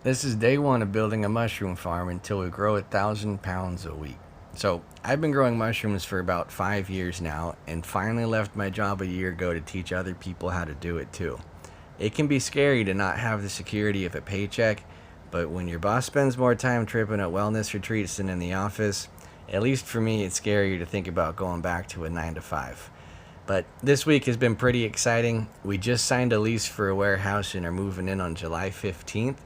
This is day one of building a mushroom farm until we grow 1,000 pounds a week. So I've been growing mushrooms for about 5 years now and finally left my job a year ago to teach other people how to do it too. It can be scary to not have the security of a paycheck, but when your boss spends more time tripping at wellness retreats than in the office, at least for me, it's scarier to think about going back to a 9 to 5. But this week has been pretty exciting. We just signed a lease for a warehouse and are moving in on July 15th.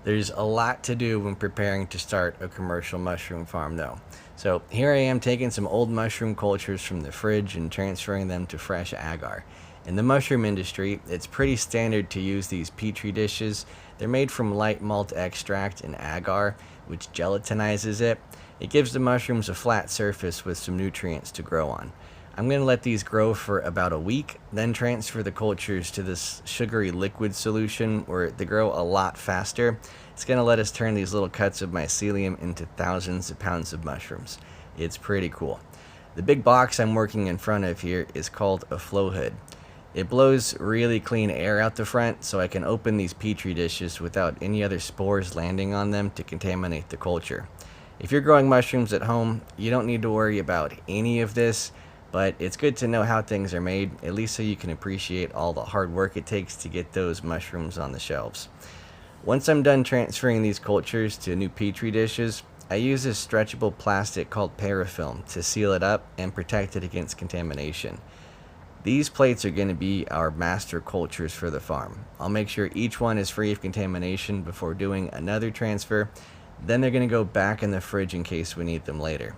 There's a lot to do when preparing to start a commercial mushroom farm, though. So here I am taking some old mushroom cultures from the fridge and transferring them to fresh agar. In the mushroom industry, it's pretty standard to use these petri dishes. They're made from light malt extract and agar, which gelatinizes it. It gives the mushrooms a flat surface with some nutrients to grow on. I'm going to let these grow for about a week, then transfer the cultures to this sugary liquid solution where they grow a lot faster. It's going to let us turn these little cuts of mycelium into thousands of pounds of mushrooms. It's pretty cool. The big box I'm working in front of here is called a flow hood. It blows really clean air out the front so I can open these petri dishes without any other spores landing on them to contaminate the culture. If you're growing mushrooms at home, you don't need to worry about any of this. But it's good to know how things are made, at least so you can appreciate all the hard work it takes to get those mushrooms on the shelves. Once I'm done transferring these cultures to new petri dishes, I use this stretchable plastic called parafilm to seal it up and protect it against contamination. These plates are going to be our master cultures for the farm. I'll make sure each one is free of contamination before doing another transfer. Then they're going to go back in the fridge in case we need them later.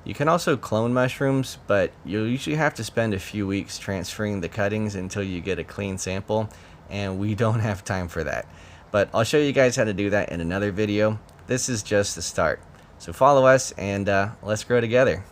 You can also clone mushrooms, but you'll usually have to spend a few weeks transferring the cuttings until you get a clean sample, and we don't have time for that. But I'll show you guys how to do that in another video. This is just the start. So follow us and let's grow together.